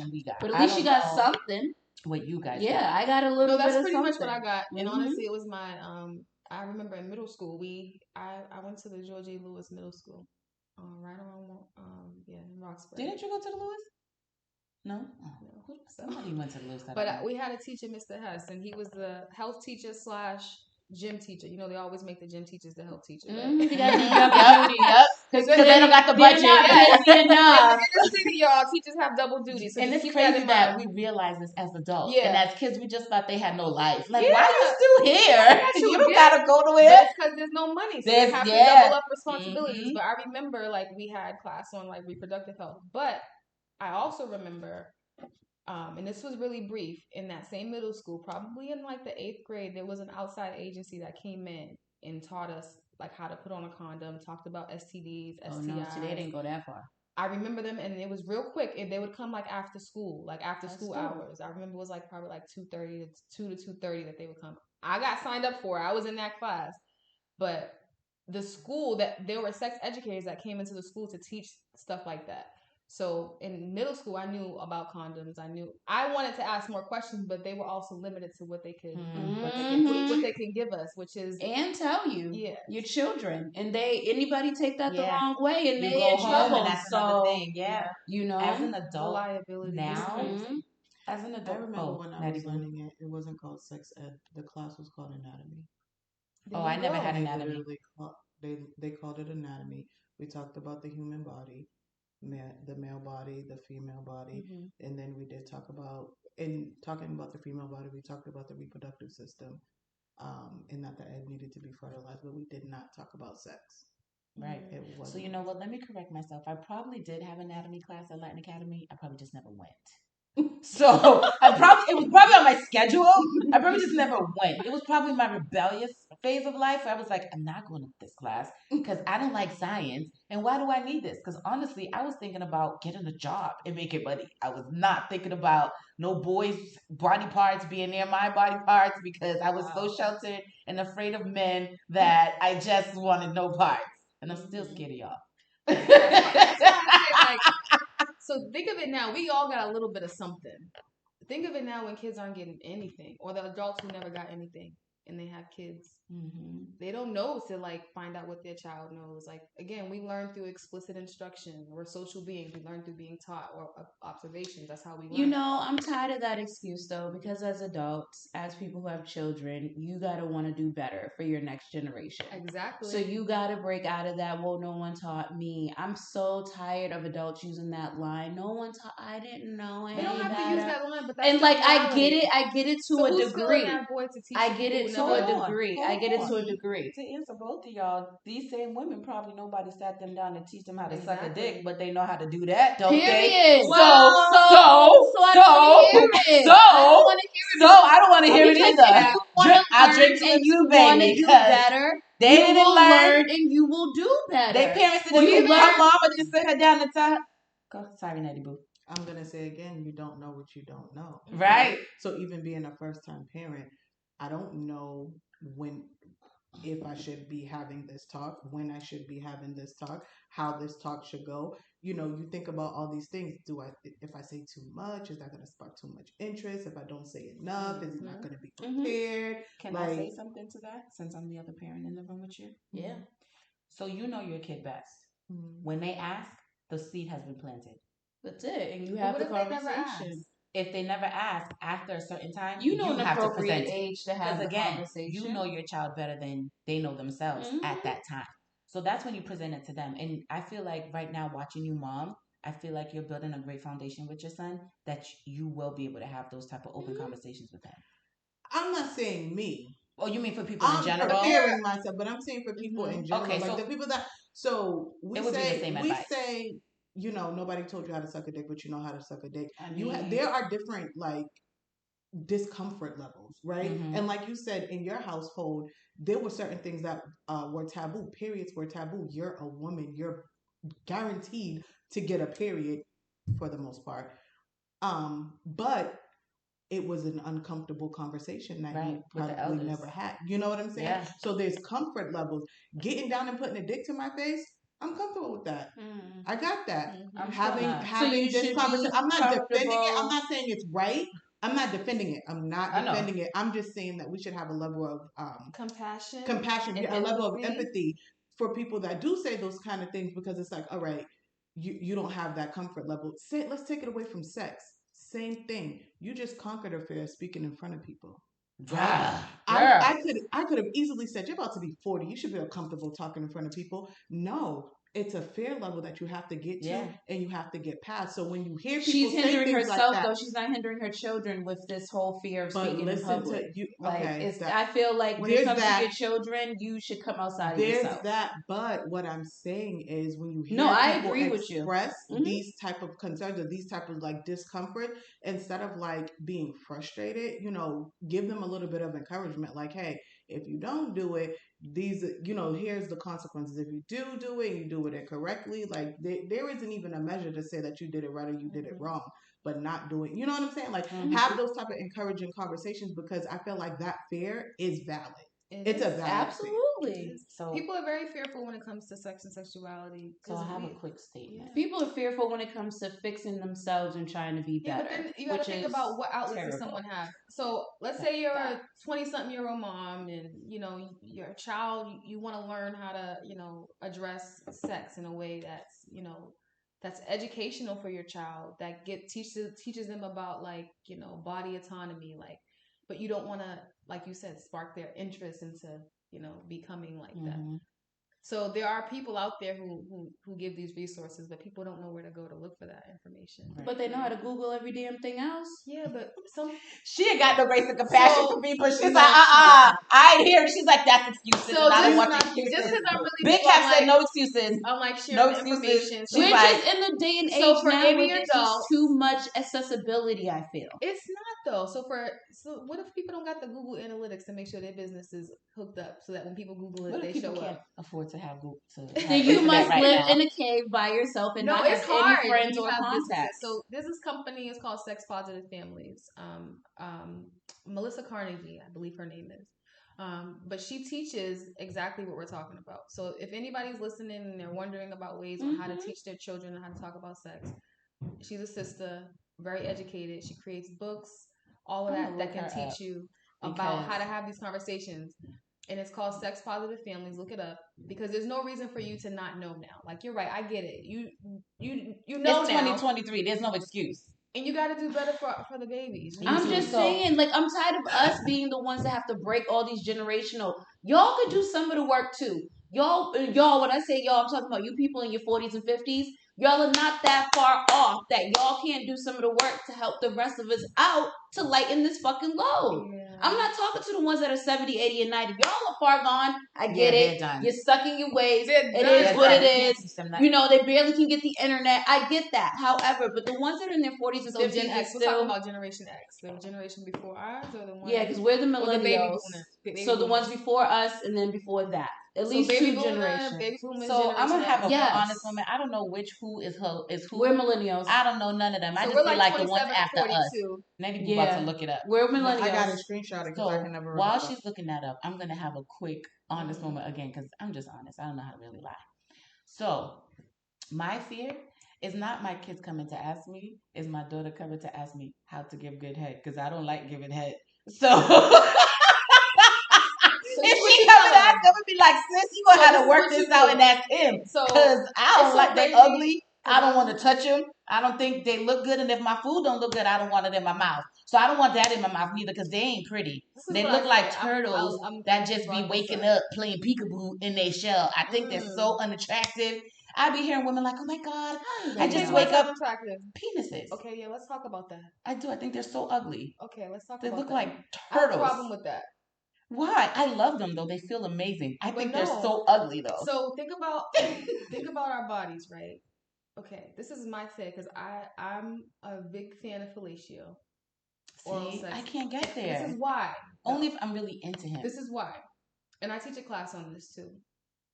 education we got. But at least you got something. What you guys got. I got a No, little bit of that's something. pretty much what I got. And honestly, it was my, I remember in middle school, I went to the George A. Lewis Middle School. Right around, in Roxbury. Didn't you go to the Lewis? No? Oh, somebody went to the Lewis. But we had a teacher, Mr. Hess, and he was the health teacher / gym teacher. You know, they always make the gym teachers the health teacher. Right? You got to do double duty. Yep. Because they don't got the budget. In the city, y'all, teachers have double duty. So and it's crazy that we realize this as adults. Yeah. And as kids, we just thought they had no life. Like, why are you still here? You don't got to go nowhere. It's because there's no money. So they have to double up responsibilities. But I remember, like, we had class on, like, reproductive health. But I also remember... and this was really brief, in that same middle school, probably in like the 8th grade, there was an outside agency that came in and taught us like how to put on a condom, talked about STDs, STIs. Oh no, so they didn't go that far. I remember them, and it was real quick. And they would come like after school hours. I remember it was like probably like 2:30 to 2:30 that they would come. I got signed up for it. I was in that class. But the school, that there were sex educators that came into the school to teach stuff like that. So in middle school, I knew about condoms. I wanted to ask more questions, but they were also limited to what they could, what they can give us, which is and tell you, your children, and anybody take that the wrong way, and they in trouble. That's another thing. Yeah, you know, as an adult liability now. As an adult, I remember when I was learning it wasn't called sex ed. The class was called anatomy. I never had anatomy. They called it anatomy. We talked about the human body. The male body, the female body, and then we did talk about, in talking about the female body, we talked about the reproductive system, and that the egg needed to be fertilized, but we did not talk about sex. Right. So you know what? Let me correct myself. I probably did have anatomy class at Latin Academy. I probably just never went. So it was probably on my schedule. I probably just never went. It was probably my rebellious phase of life where I was like, I'm not going to this class because I don't like science. And why do I need this? Because honestly, I was thinking about getting a job and making money. I was not thinking about no boys' body parts being near my body parts because I was so sheltered and afraid of men that I just wanted no parts. And I'm still scared of y'all. So think of it now. We all got a little bit of something. Think of it now when kids aren't getting anything, or the adults who never got anything and they have kids. They don't know to like find out what their child knows. Like, again, we learn through explicit instruction. We're social beings. We learn through being taught or observations. That's how we learn. You know, I'm tired of that excuse though, because as adults, as people who have children, you gotta want to do better for your next generation. Exactly. So you gotta break out of that. Well, no one taught me. I'm so tired of adults using that line. No one taught. I didn't know. They don't have to use that line, but that's and like I get it. I get it to a degree. I get it to a degree. I get it to a degree. To answer both of y'all, these same women probably nobody sat them down to teach them how to suck a dick, but they know how to do that, don't they? So I don't want to hear it either. I'll drink to you, baby. Do better. They didn't learn, and you will do better. Their parents didn't even come mom and just sit her down and tell her. Sorry, Natty Boo. I'm gonna say again, you don't know what you don't know. Right. So even being a first-time parent, I don't know if I should be having this talk, when I should be having this talk, how this talk should go. You know, you think about all these things. If I say too much, is that going to spark too much interest? If I don't say enough, is it not going to be prepared? Can I say something to that since I'm the other parent in the room with you? Yeah. So you know your kid best. When they ask, the seed has been planted. That's it. And you have the conversation. If they never ask after a certain time, you know, you have to present age to have the conversation. You know your child better than they know themselves at that time. So that's when you present it to them. And I feel like right now, watching you, Mom, I feel like you're building a great foundation with your son that you will be able to have those type of open conversations with him. I'm not saying me. Oh, you mean for people in general? I'm preparing myself, but I'm saying for people in general. Okay, like so the people that. So we say. You know, nobody told you how to suck a dick, but you know how to suck a dick. There are different, like, discomfort levels, right? And like you said, in your household, there were certain things that were taboo. Periods were taboo. You're a woman. You're guaranteed to get a period for the most part. But it was an uncomfortable conversation that you probably never had. You know what I'm saying? Yeah. So there's comfort levels. Getting down and putting a dick to my face, I'm comfortable with that. I got that. I'm having this conversation. I'm not defending it. I'm not saying it's right. I'm not defending it. I'm not defending it. I'm just saying that we should have a level of compassion, a level of empathy for people that do say those kind of things, because it's like, all right, you don't have that comfort level. Let's take it away from sex. Same thing. You just conquered a fear speaking in front of people. Right? I could have easily said, you're about to be 40. You should feel comfortable talking in front of people. No, it's a fear level that you have to get to and you have to get past. So when you hear people she's hindering say things herself, like that, though, she's not hindering her children with this whole fear of speaking in public. I feel like when it comes to your children, you should come outside of yourself. There's that, but what I'm saying is when you hear people express these type of concerns or these type of like discomfort, instead of like being frustrated, give them a little bit of encouragement. Like, hey, if you don't do it, these, here's the consequences. If you do it, you do it incorrectly. Like there isn't even a measure to say that you did it right or you did it wrong, but not doing, you know what I'm saying? Like have those type of encouraging conversations, because I feel like that fear is valid. It's a valid absolutely. So people are very fearful when it comes to sex and sexuality. So I have a quick statement. People are fearful when it comes to fixing themselves and trying to be better. But then you got to think about what outlets does someone have. So let's say you're a 20-something-year-old mom, and your child, you want to learn how to address sex in a way that's educational for your child, that teaches them about body autonomy, but you don't want to, like you said, spark their interest into becoming like that. So there are people out there who give these resources, but people don't know where to go to look for that information. Right. But they know how to Google every damn thing else. Yeah, but she ain't got no grace and compassion for me, but she's like, I ain't here. She's like, that's excuses. So I don't want excuses. Just because I'm really Big Cat said no excuses. I'm like sharing the information. So we're just in the day and age now where there's just too much accessibility, I feel. It's not though. So what if people don't got the Google Analytics to make sure their business is hooked up so that when people Google it, they show up? Can't afford to have Google. Then you must live in a cave by yourself and not have any friends or contacts. So this company is called Sex Positive Families. Melissa Carnegie, I believe her name is. But she teaches exactly what we're talking about. So if anybody's listening and they're wondering about ways on how to teach their children and how to talk about sex, she's a sister, very educated. She creates books, all of that can teach you about how to have these conversations. And it's called Sex Positive Families. Look it up, because there's no reason for you to not know now. Like, you're right, I get it. You know it's 2023. There's no excuse. And you got to do better for the babies. I'm just saying, I'm tired of us being the ones that have to break all these generational. Y'all could do some of the work too. Y'all, when I say y'all, I'm talking about you people in your 40s and 50s. Y'all are not that far off that y'all can't do some of the work to help the rest of us out to lighten this fucking load. Yeah. I'm not talking to the ones that are 70, 80, and 90. Y'all are far gone. I get it. You're stuck in your ways. It is what it is. They barely can get the internet. I get that. However, but the ones that are in their 40s and 50s Gen X, we're talking about Generation X. The generation before ours, or the ones? Yeah, because we're the millennials. So the ones before us and then before that. At least two generations. So I'm gonna have a honest moment. I don't know who is who. We're millennials. I don't know none of them. I just feel like the ones after 42. Us. Maybe we're about to look it up. We're millennials. I got a screenshot because I can never remember. While she's looking that up, I'm gonna have a quick honest moment again, because I'm just honest. I don't know how to really lie. So my fear is not my kids coming to ask me. Is my daughter coming to ask me how to give good head, because I don't like giving head. So. If she comes to ask, I'm gonna be like, sis, you gonna have to work this out and ask him. Because I don't like they ugly. I don't want to touch them. I don't think they look good, and if my food don't look good, I don't want it in my mouth. So I don't want that in my mouth neither, because they ain't pretty. They look like turtles that just be waking up playing peekaboo in their shell. I think they're so unattractive. I be hearing women like, oh my God, I just wake up attractive penises. Okay, yeah, let's talk about that. I do. I think they're so ugly. Okay, let's talk about that. They look like turtles. I have a problem with that. Why? I love them though. They feel amazing. I think they're so ugly though. So think about our bodies, right? Okay, this is my thing, because I'm a big fan of fellatio. See, I can't get there. This is why. Only if I'm really into him. This is why. And I teach a class on this too.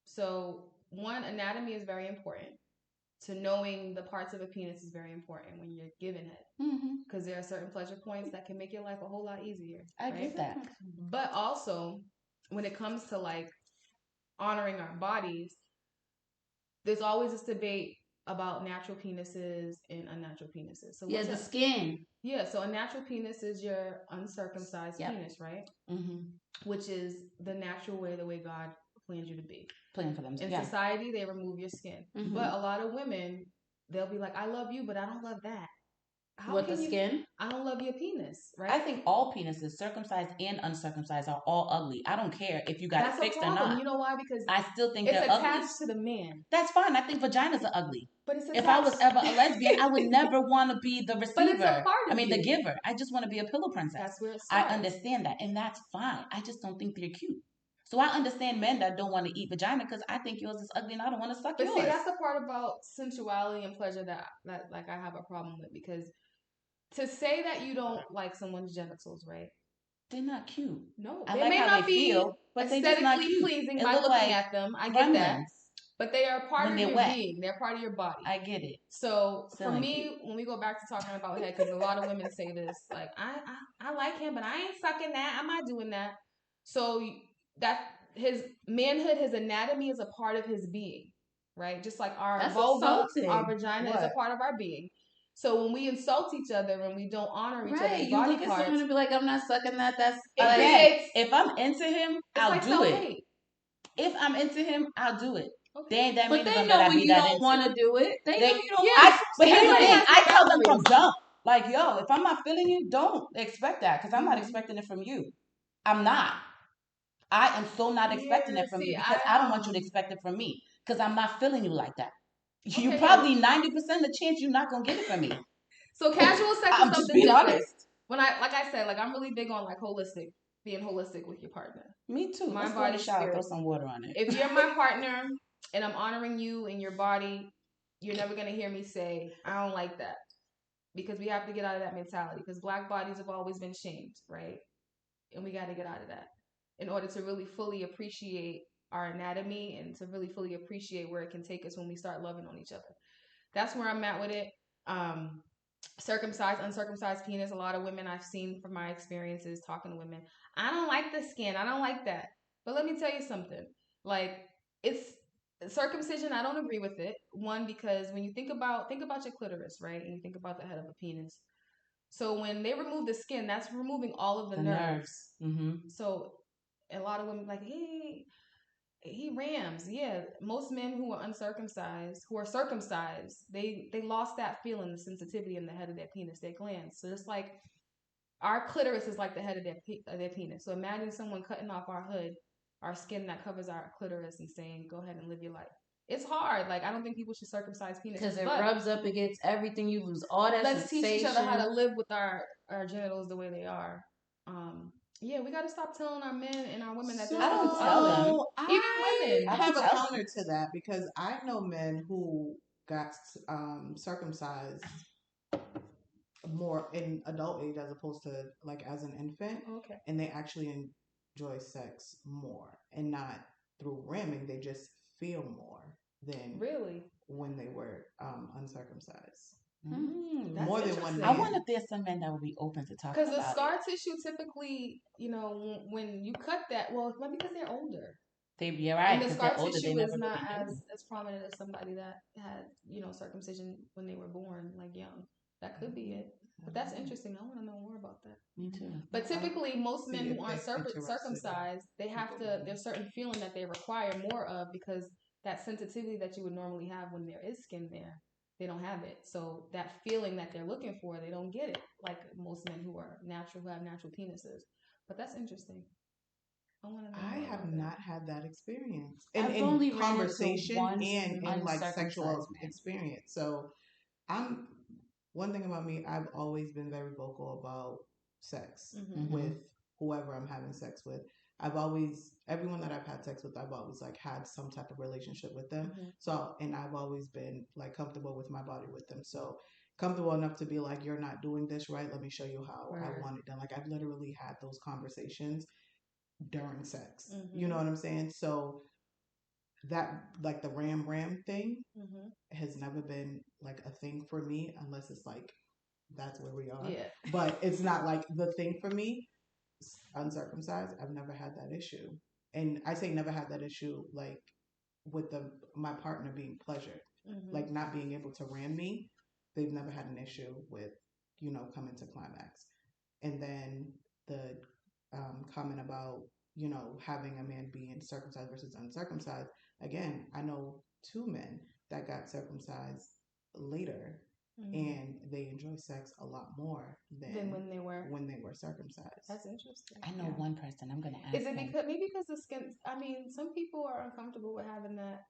So one, anatomy is very important. To knowing the parts of a penis is very important when you're giving it, because there are certain pleasure points that can make your life a whole lot easier. I get that. But also, when it comes to honoring our bodies, there's always this debate about natural penises and unnatural penises. So the skin. Yeah, so a natural penis is your uncircumcised penis, right? Mm-hmm. Which is the natural way, the way God planned you to be. Plan for them. In society, they remove your skin. Mm-hmm. But a lot of women, they'll be like, I love you, but I don't love that. With the skin? I don't love your penis, right? I think all penises, circumcised and uncircumcised, are all ugly. I don't care if you got it fixed or not. You know why? Because I still think it's they're ugly. attached to the man. That's fine. I think vaginas are ugly. But it's if I was ever a lesbian, I would never want to be the receiver. But it's a part of the giver. I just want to be a pillow princess. That's where it starts. I understand that, and that's fine. I just don't think they're cute. So I understand men that don't want to eat vagina because I think yours is ugly and I don't want to suck yours. But see, that's the part about sensuality and pleasure that like I have a problem with, because to say that you don't like someone's genitals, right? They're not cute. No, they may not be feel, but aesthetically pleasing by looking at them. I get that. But they are part of your being. They're part of your body. I get it. So for me, when we go back to talking about head, because a lot of women say this, like, I like him, but I ain't sucking that. I'm not doing that. So that his manhood, his anatomy is a part of his being, right? Just like our vulva, our vagina is a part of our being. So when we insult each other and we don't honor each other's body parts, you look at someone and be like, I'm not sucking that. That's if I'm into him, I'll do it. If I'm into him, I'll do it. Okay. But they know when you don't want to do it. They know you don't want to. But here's the thing. I tell them from jump. Like, yo, if I'm not feeling you, don't expect that. Because I'm not expecting it from you. I'm not. I am so not expecting it from you. Because I don't want you to expect it from me. Because I'm not feeling you like that. Okay, you probably 90% the chance you're not going to get it from me. So casual sex is something different. Honest. When like I said, like I'm really big on like being holistic with your partner. Me too. My body, shower, throw some water on it. If you're my partner and I'm honoring you and your body, you're never going to hear me say, I don't like that. Because we have to get out of that mentality. Because Black bodies have always been shamed, right? And we got to get out of that in order to really fully appreciate our anatomy and to really fully appreciate where it can take us when we start loving on each other. That's where I'm at with it. Circumcised, uncircumcised penis. A lot of women I've seen from my experiences talking to women, I don't like the skin. I don't like that. But let me tell you something. Like, it's circumcision. I don't agree with it. One, because when you think about your clitoris, right, and you think about the head of a penis. So when they remove the skin, that's removing all of the nerves. Mm-hmm. So a lot of women like, hey, he rams. Yeah, most men who are uncircumcised, who are circumcised, they lost that feeling, the sensitivity in the head of their penis, their glands. So it's like our clitoris is like the head of their penis. So imagine someone cutting off our hood, our skin that covers our clitoris, and saying, "Go ahead and live your life." It's hard. Like, I don't think people should circumcise penises because it rubs up against everything. You lose all that. Let's teach each other how to live with our genitals the way they are. Yeah, we got to stop telling our men and our women that I don't tell them. Even women. I have a counter to that, because I know men who got circumcised more in adult age as opposed to like as an infant. Okay. And they actually enjoy sex more, and not through ramming. They just feel more than when they were uncircumcised. More than one man. I wonder if there's some men that would be open to talking about it. Because the scar tissue typically, when you cut that, well, maybe because they're older. You're right. And the scar tissue is not as prominent as somebody that had, circumcision when they were born, like young. That could be it. But that's interesting. I want to know more about that. Me too. But typically, most men who aren't circumcised, there's certain feeling that they require more of, because that sensitivity that you would normally have when there is skin there, they don't have it. So that feeling that they're looking for, they don't get it, like most men who have natural penises. But that's interesting. I have not had that experience in conversation and in like sexual experience. So one thing about me, I've always been very vocal about sex with whoever I'm having sex with. Everyone that I've had sex with, I've always like had some type of relationship with them. So, and I've always been like comfortable with my body with them. So comfortable enough to be like, you're not doing this right. Let me show you how I want it done. Like, I've literally had those conversations during sex. You know what I'm saying? So that, like, the ram thing has never been like a thing for me, unless it's like, that's where we are. Yeah. But it's not like the thing for me. Uncircumcised, I've never had that issue. And I say never had that issue, like, with my partner being pleasured, like not being able to ram me. They've never had an issue with, coming to climax. And then the comment about, having a man being circumcised versus uncircumcised. Again, I know 2 men that got circumcised later, and they enjoy sex a lot more than when they were circumcised. That's interesting. I know one person. I'm gonna ask. Is it because the skin? I mean, some people are uncomfortable with having that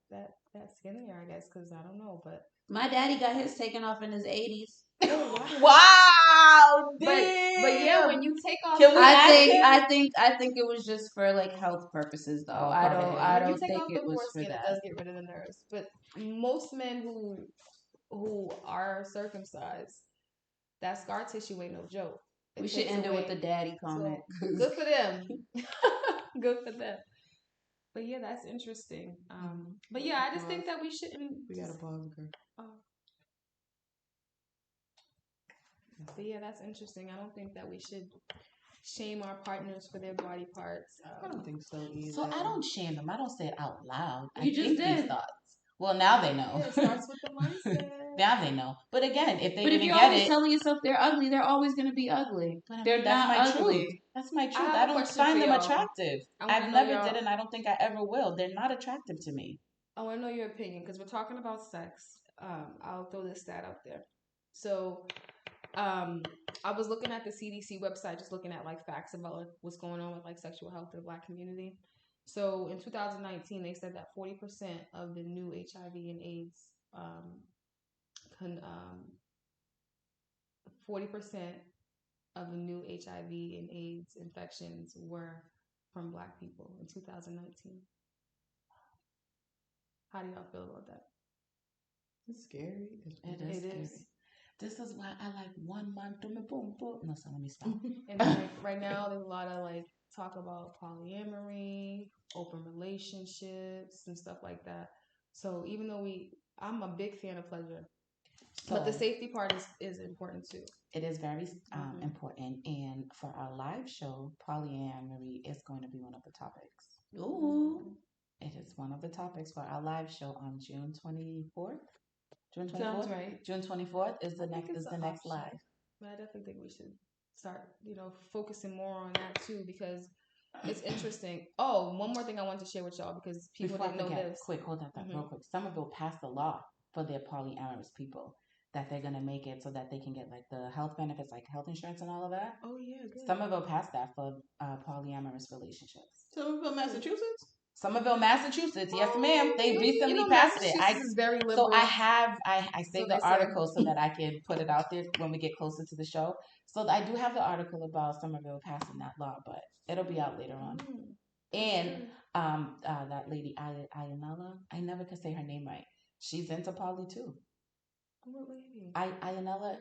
skin there. I guess because I don't know, but my daddy got his taken off in his 80s. Wow, but yeah, when you take off, I think it was just for like health purposes, though. I don't think it was for that. It does get rid of the nerves, but most men who are circumcised, that scar tissue ain't no joke. We should end it with the daddy comment. So, good for them. Good for them. But yeah, that's interesting. But yeah, I just think that we shouldn't. We gotta pause, girl. But yeah, that's interesting. I don't think that we should shame our partners for their body parts. I don't think so either. So I don't shame them. I don't say it out loud. You I just think did. These thoughts. Well, now they know. Yeah, it starts with the mindset. Now they know. But again, if they didn't you're get always telling yourself they're ugly, they're always going to be ugly. That's my truth. That's my truth. I don't find them attractive. I've never did, and I don't think I ever will. They're not attractive to me. I want to know your opinion because we're talking about sex. I'll throw this stat out there. So, I was looking at the CDC website, just looking at like facts about like, what's going on with like sexual health in the Black community. So in 2019, they said that 40% of the new HIV and AIDS, 40% of the new HIV and AIDS infections were from Black people in 2019. How do y'all feel about that? It's scary. It is scary. This is why I like 1 month to me boom boom. No, so let me stop. And like right now, there's a lot of like talk about polyamory, open relationships, and stuff like that. So even though I'm a big fan of pleasure, but the safety part is important too. It is very important. And for our live show, polyamory is going to be one of the topics. Ooh. It is one of the topics for our live show on June 24th. June 24th? Sounds right. June 24th is the next live. But I definitely think we should start, focusing more on that too because it's interesting. Oh, one more thing I wanted to share with y'all because people didn't know this. Quick, hold that thought real quick. Somerville passed a law for their polyamorous people that they're going to make it so that they can get like the health benefits, like health insurance and all of that. Oh, yeah, good. Somerville passed that for polyamorous relationships. Somerville, Massachusetts? Somerville, Massachusetts. Yes, ma'am. They recently passed it. Is very liberal. So I saved the article so that I can put it out there when we get closer to the show. So I do have the article about Somerville passing that law, but it'll be out later on. And that lady, Ayanella, I never could say her name right. She's into poly too. What lady? Ayanella,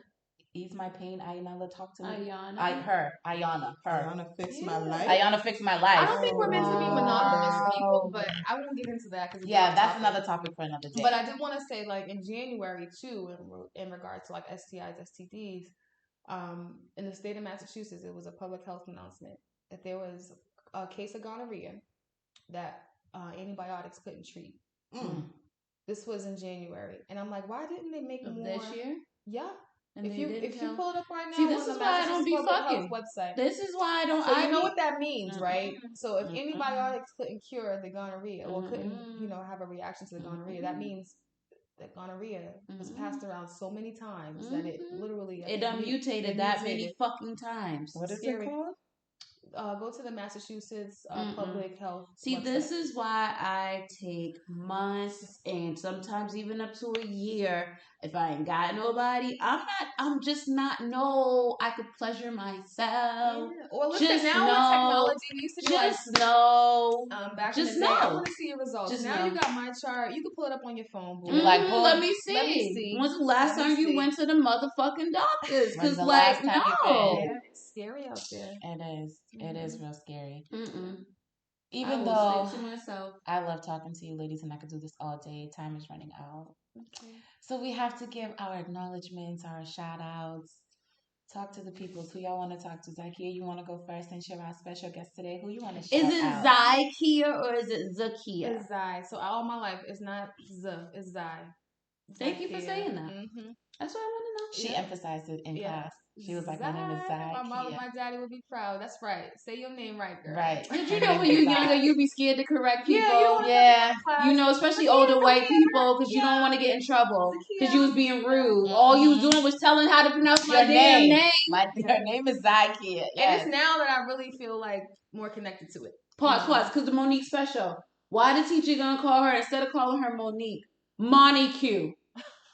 ease my pain. Ayanella, talk to me. Ayana. Ayana fix my life. Ayana fix my life. I don't think we're meant to be monogamous people, but I won't get into that because that's another topic for another day. But I did want to say, like in January too, in regards to like STIs, STDs, in the state of Massachusetts, it was a public health announcement that there was a case of gonorrhea that antibiotics couldn't treat. This was in January, and I'm like, why didn't they make more this year? Yeah. And if you pull it up right now, see, this is why I don't be fucking. Website. This is why I don't. So you know what that means, right? So if antibiotics couldn't cure the gonorrhea, or couldn't have a reaction to the gonorrhea, that means that gonorrhea was passed around so many times that it literally mutated that many fucking times. What is it called? Go to the Massachusetts public health. See, website. This is why I take months and sometimes even up to a year. If I ain't got nobody, I'm just not. No, I could pleasure myself. Yeah. Well, listen, just now with technology, used to be just know. Back in the day, I want to see your results. Just now you got my chart. You can pull it up on your phone. Boo. Let me see. When's the last time you went to the motherfucking doctors? Because like, no. It's scary out there. It is. It is real scary. Even though to myself, I love talking to you ladies and I could do this all day. Time is running out. Okay. So we have to give our acknowledgments, our shout outs Talk to the peoples. Who y'all want to talk to? Ziakeya, you want to go first and share our special guest today? Who you want to shout out? Is it Ziakeya or is it Zakia? It's Zai. So all my life, it's not Z, it's Zai. Thank you for saying that. Mm-hmm. That's what I want to know. She emphasized it in class. She was like, my name is Ziakeya. My mom and my daddy would be proud. That's right. Say your name right, girl. Right. Did you know when you're younger, you'd be scared to correct people? Yeah. You know, especially older white people, because you don't want to get in trouble. Because you was being rude. All you was doing was telling how to pronounce my damn name. Her name is Ziakeya. Yes. And it's now that I really feel like more connected to it. Pause, because the Monique special. Why the teacher gonna call her, instead of calling her Monique, Monique?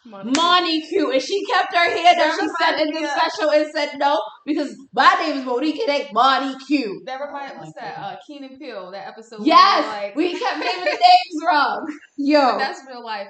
Monique, and she kept her hair that she said in the special and said no because my name is Monique. It ain't Monique. That reminds what's that? Keen and Peele, that episode. Yes, we kept naming the names wrong. Yo, but that's real life.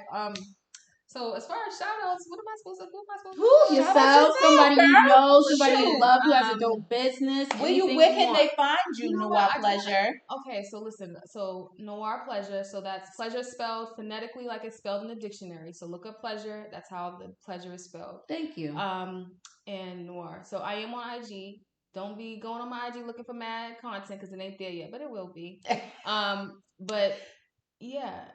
So as far as shout outs, what am I supposed to do? Who? Yourself, somebody you know, somebody you love who has a dope business. Where can they find you, Noir Pleasure? Okay, so listen. So Noir Pleasure, so that's pleasure spelled phonetically like it's spelled in the dictionary. So look up pleasure, that's how the pleasure is spelled. Thank you. And Noir. So I am on IG. Don't be going on my IG looking for mad content because it ain't there yet, but it will be. But yeah,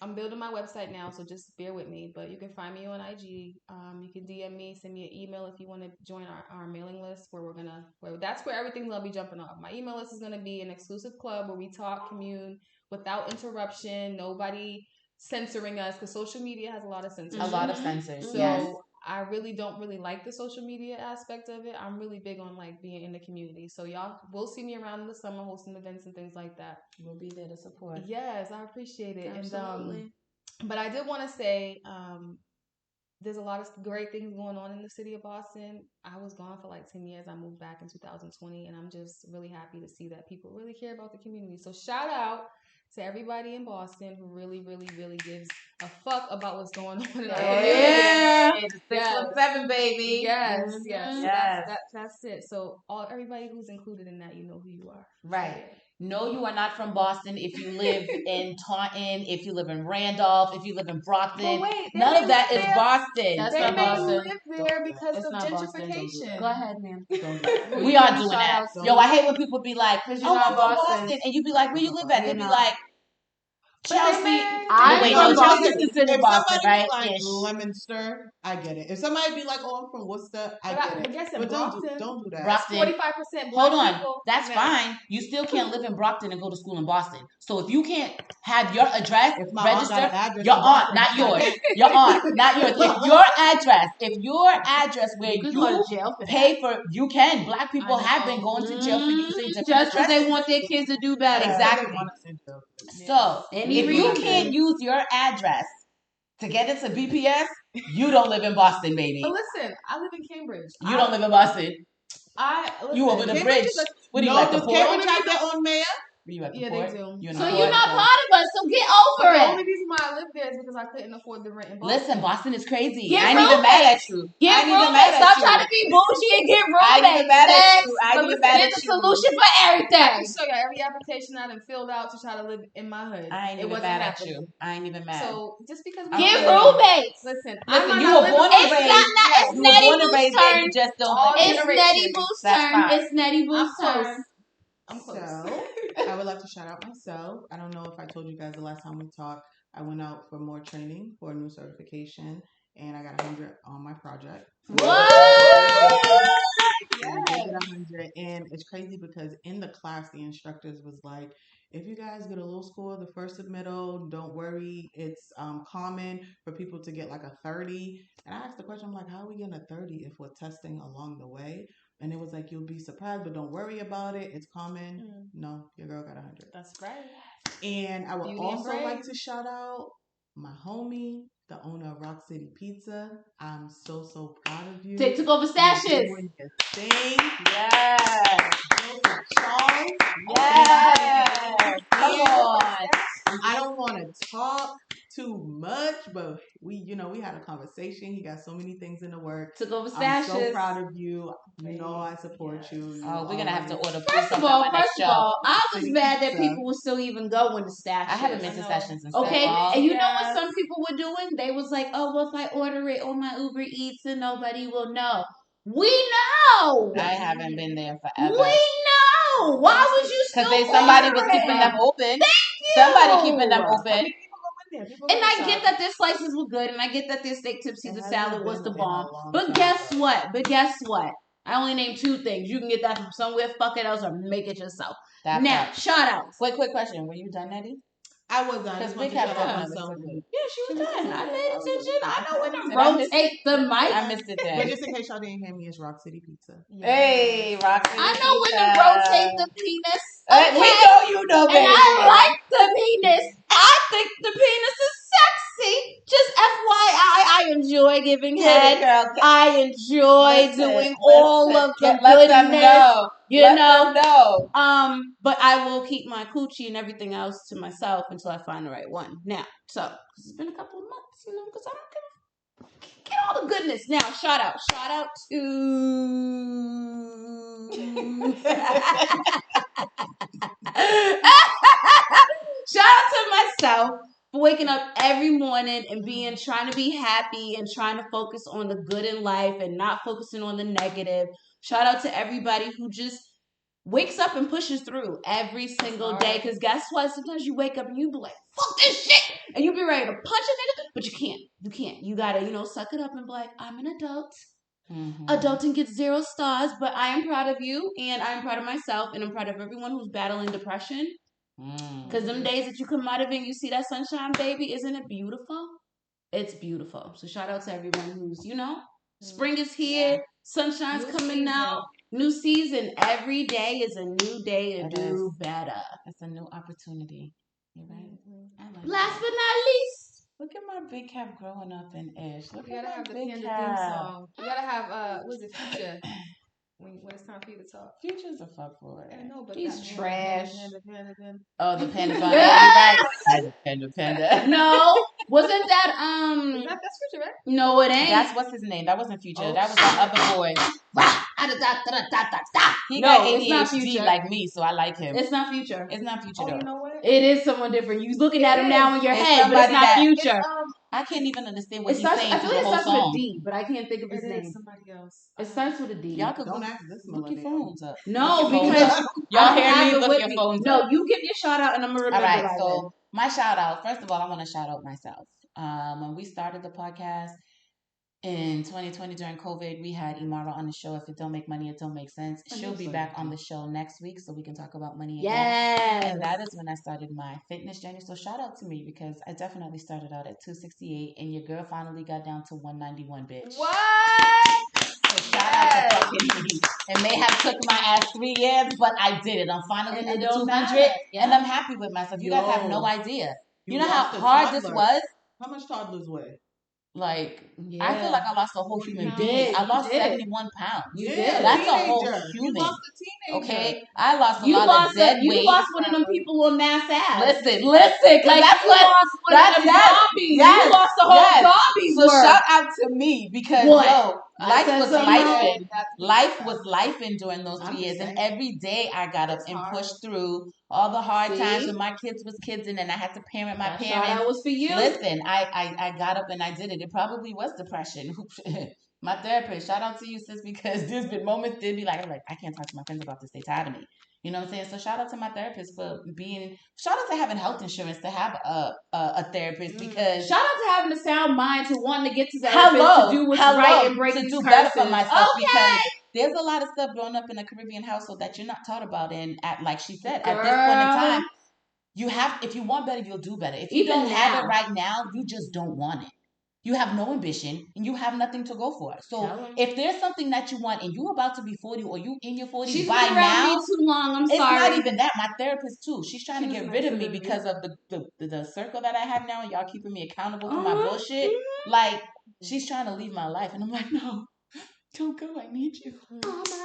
I'm building my website now, so just bear with me. But you can find me on IG. You can DM me, send me an email if you want to join our mailing list where that's where everything's gonna be jumping off. My email list is gonna be an exclusive club where we talk, commune without interruption, nobody censoring us, because social media has a lot of censors. A lot of censors. So yes. I really don't like the social media aspect of it. I'm really big on like being in the community. So y'all will see me around in the summer hosting events and things like that. We'll be there to support. Yes, I appreciate it. Absolutely. But I did want to say there's a lot of great things going on in the city of Boston. I was gone for like 10 years. I moved back in 2020, and I'm just really happy to see that people really care about the community. So shout out to everybody in Boston who really, really, really gives a fuck about what's going on in our community. Yeah, 617, baby. Yes, mm-hmm. yes. That's it. So everybody who's included in that, you know who you are. Right. No, you are not from Boston if you live in Taunton, if you live in Randolph, if you live in Brockton. Wait, none of that is Boston. That's not Boston. They live there because of gentrification. Go ahead, man. We are doing that. Yo, I hate when people be like, I'm from Boston. And you be like, where you live at? They be like, Chelsea. Chelsea's considered Boston, right? Like Leominster, I get it. If somebody be like, I'm from Worcester, I get it. But don't do that. Brockton, 45% hold on, people. that's fine. You still can't live in Brockton and go to school in Boston. So if you can't have your address registered, your aunt, not yours. Your aunt, not yours. If your address where you pay for, you can. Black people have been going to jail for using different just because they want their kids to do better. Exactly. So if you can't use your address to get into BPS, you don't live in Boston, baby. But listen, I live in Cambridge. You don't live in Boston. You over the bridge. What do you like, the port? Cambridge have their own mayor? You at the yeah, port? they do. So you're not part of us, so get over it. The only reason why I live there is because I couldn't afford the rent in Boston. Listen, Boston is crazy. I ain't even mad at you. Get roommates. Stop trying to be bougie and get roommates. I ain't even mad at you. I ain't even mad at you. There's a solution for everything. I can show you every application I done filled out to try to live in my hood. I ain't even mad at you. I ain't even mad. So just because get roommates. Listen, you were born and raised. It's Nettie Boo's turn. Just don't. It's Nettie Boo's turn. It's Nettie Boo's turn. I'm close. So, I would like to shout out myself. I don't know if I told you guys the last time we talked. I went out for more training for a new certification, and I got 100 on my project. What? Yeah, I got 100, and it's crazy because in the class, the instructors was like, if you guys get a low score the first submittal, don't worry. It's common for people to get like a 30. And I asked the question, I'm like, how are we getting a 30 if we're testing along the way? And it was like, you'll be surprised, but don't worry about it. It's common. No, your girl got 100. That's right. And I would also like to shout out my homie, the owner of Rock City Pizza. I'm so proud of you. They took over stashes. Doing your thing. Yes. Charles. Yes. Come on. I don't want to talk too much, but we had a conversation. He got so many things in the work. Took over stashes. I'm so proud of you. You know I support you. Oh, we're gonna have to order. First of all, I was mad that people were still even going to stashes. I haven't been to sessions and stuff. Okay, and you know what some people were doing? They was like, oh, well, if I order it on my Uber Eats and nobody will know. We know. I haven't been there forever. We know. Why would you still? Because somebody was keeping them open. Thank you. Somebody keeping them open. And I get that their slices were good, and I get that their steak tips Caesar salad was the bomb. But guess what? I only named 2 things. You can get that from somewhere fucking else or make it yourself. Now, shout outs. Quick question. Were you done, Eddie? I was done. Because we kept Yeah, she was done. I paid attention. I know when to rotate the mic. I missed it there. But just in case y'all didn't hear me, it's Rock City Pizza. Hey, Rock City Pizza. I know when to rotate the penis. Okay. We know you know, baby. And I like the penis. I think the penis is sexy. Just FYI, I enjoy giving head. I enjoy doing all of the goodness. Let them know. But I will keep my coochie and everything else to myself until I find the right one. Now, so it's been a couple of months, because I don't get all the goodness. Now, shout out to shout out to myself for waking up every morning and trying to be happy and trying to focus on the good in life and not focusing on the negative. Shout out to everybody who just wakes up and pushes through every single day. Because guess what? Sometimes you wake up and you be like, fuck this shit. And you be ready to punch a nigga. But you can't. You gotta, suck it up and be like, I'm an adult. Mm-hmm. Adulting gets 0 stars. But I am proud of you. And I'm proud of myself. And I'm proud of everyone who's battling depression. Because them days that you come out of it and you see that sunshine, baby, isn't it beautiful? It's beautiful. So shout out to everyone who's, spring is here. Sunshine's coming out. New season. Every day is a new day to do better. It's a new opportunity. You're right. Mm-hmm. Last but not least, look at my big cap growing up in Ish. You gotta have the Panda theme song. You gotta have what's it, Future? When it's time for you to talk. Future's a fuckboy. I know, but he's trash. Oh, the Panda song. Yeah, you're right. Panda. No, wasn't that that's Future, right? No, it ain't. That's what's his name. That wasn't Future. That was the other boy. He got ADHD like me, so I like him. It's not Future. It's not Future though. You know what? It is someone different. You looking at him now in your head, but it's not Future. I can't even understand what he's saying. I feel like it starts with a D, but I can't think of his name. Somebody else. It starts with a D. Y'all could don't ask this. Look your phones up. No, because y'all hear me. Look your phones up. No, you give your shout out, and I'm gonna remember. All right. So my shout out. First of all, I want to shout out myself. When we started the podcast in 2020 during COVID, we had Imara on the show. If it don't make money, it don't make sense. She'll be back on the show next week so we can talk about money again. Yes. And that is when I started my fitness journey. So shout out to me because I definitely started out at 268 and your girl finally got down to 191, bitch. What? So shout out to fucking me. It may have took my ass 3 years, but I did it. I'm finally in the 200 and I'm happy with myself. You guys have no idea. You know how hard this was? How much toddlers weigh? I feel like I lost a whole human being. I lost 71 pounds. You did. That's a whole human. You lost a teenager. Okay? I lost a lot of dead weight. You lost one of them people on mass ass. Listen. Like that's what lost one of them zombies. Yes, you lost the whole zombies. So shout out to me because life was life during those 3 years. And every day I got up and pushed through all the hard times when my kids was kids and then I had to parent my parents. That was for you. Listen, I got up and I did it. It probably was depression. My therapist, shout out to you, sis, because there's been moments they'd be like, I can't talk to my friends about this. They tired of me. You know what I'm saying? So shout out to my therapist for shout out to having health insurance to have a therapist because shout out to having a sound mind to wanting to get to therapist to do what's right and break to these do curses. Better for myself because there's a lot of stuff growing up in a Caribbean household that you're not taught about and like she said, at this point in time, if you want better, you'll do better. If you don't have it right now, you just don't want it. You have no ambition and you have nothing to go for. So if there's something that you want and you're about to be 40 or you in your 40s she's by now, me too long. It's not even that. My therapist too. She's trying to get rid of me because of the circle that I have now and y'all keeping me accountable for my bullshit. Like she's trying to leave my life and I'm like, no, don't go. I need you.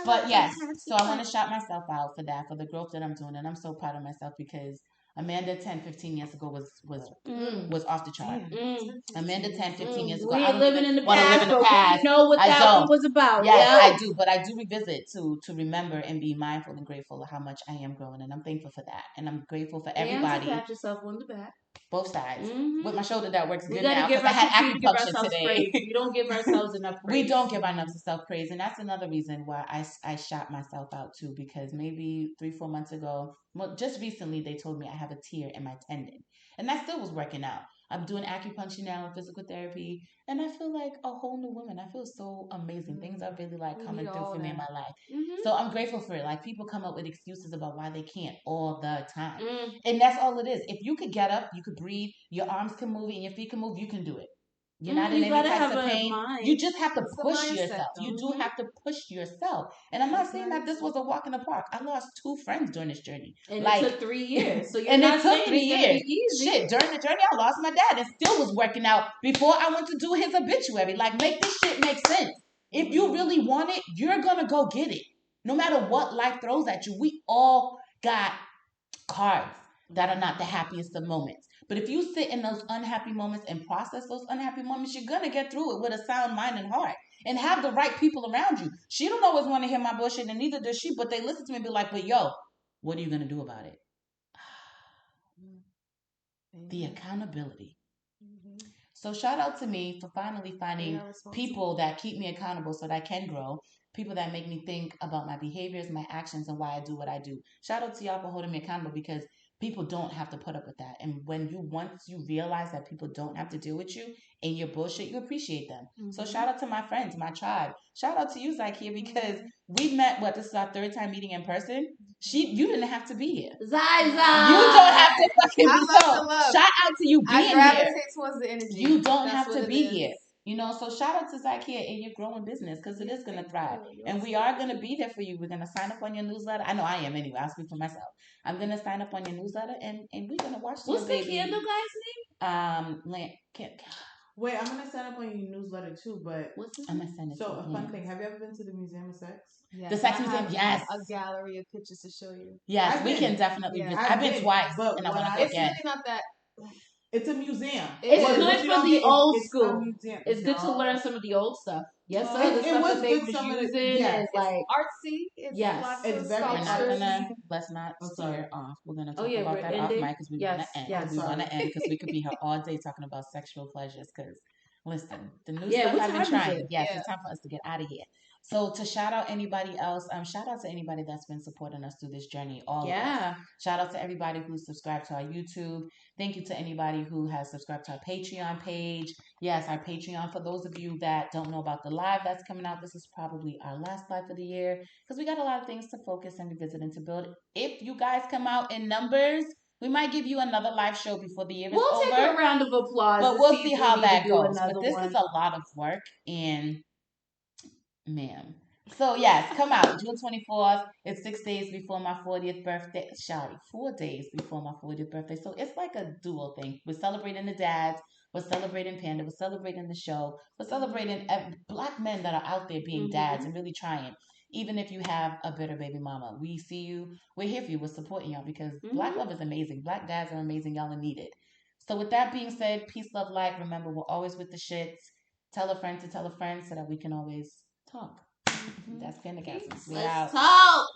But yes, so I want to shout myself out for that, for the growth that I'm doing. And I'm so proud of myself because Amanda 10-15 years ago was off the chart. Amanda 10-15 years ago. We ain't living in the past. We know what that one was about. Yes, I do. But I do revisit to remember and be mindful and grateful of how much I am growing. And I'm thankful for that. And I'm grateful for everybody. And to pat yourself on the back. both sides. With my shoulder that works good now because I had acupuncture today. Praise. We don't give ourselves enough praise. We don't give ourselves self-praise. And that's another reason why I shot myself out too, because maybe 3-4 months ago, well, just recently, they told me I have a tear in my tendon. And that still was working out. I'm doing acupuncture now and physical therapy, and I feel like a whole new woman. I feel so amazing. Things are really like coming through for me in my life. So I'm grateful for it. Like, people come up with excuses about why they can't all the time. And that's all it is. If you could get up, you could breathe, your arms can move and your feet can move, you can do it. You're not in any types of pain. You just have to push yourself. You do have to push yourself. And I'm not saying that this was a walk in the park. I lost 2 friends during this journey. And it took 3 years. So you're and not it took 3 years. Shit, during the journey, I lost my dad and still was working out before I went to do his obituary. Like, make this shit make sense. If you really want it, you're going to go get it. No matter what life throws at you. We all got cards that are not the happiest of moments. But if you sit in those unhappy moments and process those unhappy moments, you're going to get through it with a sound mind and heart and have the right people around you. She don't always want to hear my bullshit, and neither does she, but they listen to me and be like, but yo, what are you going to do about it? The accountability. So shout out to me for finally finding people that keep me accountable so that I can grow. People that make me think about my behaviors, my actions, and why I do what I do. Shout out to y'all for holding me accountable, because people don't have to put up with that. And once you realize that people don't have to deal with you and your bullshit, you appreciate them. So shout out to my friends, my tribe. Shout out to you, Ziakeya, because we met, this is our 3rd time meeting in person. You didn't have to be here. Ziza! You don't have to fucking be so. Shout out to you being here. I gravitate towards the energy. You don't have to be here. You know, so shout out to Ziakeya and your growing business, because it is going to thrive. And we are going to be there for you. We're going to sign up on your newsletter. I know I am anyway. I'll speak for myself. I'm going to sign up on your newsletter, and we're going to watch What's the candle guy's name? Wait, I'm going to sign up on your newsletter too, but I'm going to send it to you. So, a fun thing. Have you ever been to the Museum of Sex? Yes, the Sex Museum, yes. A gallery of pictures to show you. Yes, we can definitely visit. I've been twice, and I want to go again. It's really not that... It's a museum. It's good for the old school. It's good to learn some of the old stuff. Yes, sir. The stuff that they was using is like artsy. It's very. Let's not steer off. We're gonna talk about that off mic, because we want to end. We want to end because we could be here all day talking about sexual pleasures. Because listen, the new stuff I've been trying. Yes, it's time for us to get out of here. So to shout out anybody else, shout out to anybody that's been supporting us through this journey. All of us. Shout out to everybody who's subscribed to our YouTube. Thank you to anybody who has subscribed to our Patreon page. Yes, our Patreon. For those of you that don't know about the live that's coming out, this is probably our last live for the year, because we got a lot of things to focus and revisit and to build. If you guys come out in numbers, we might give you another live show before the year is over. We'll take a round of applause. But we'll see how that goes. But this is a lot of work, and ma'am. So yes, come out June 24th. It's 6 days before my 40th birthday. 4 days before my 40th birthday. So it's like a dual thing. We're celebrating the dads. We're celebrating Panda. We're celebrating the show. We're celebrating Black men that are out there being dads and really trying. Even if you have a bitter baby mama, we see you. We're here for you. We're supporting y'all, because Black love is amazing. Black dads are amazing. Y'all are needed. So with that being said, peace, love, light. Remember, we're always with the shits. Tell a friend to tell a friend so that we can always talk. That's Pandagasms. We out. Talk.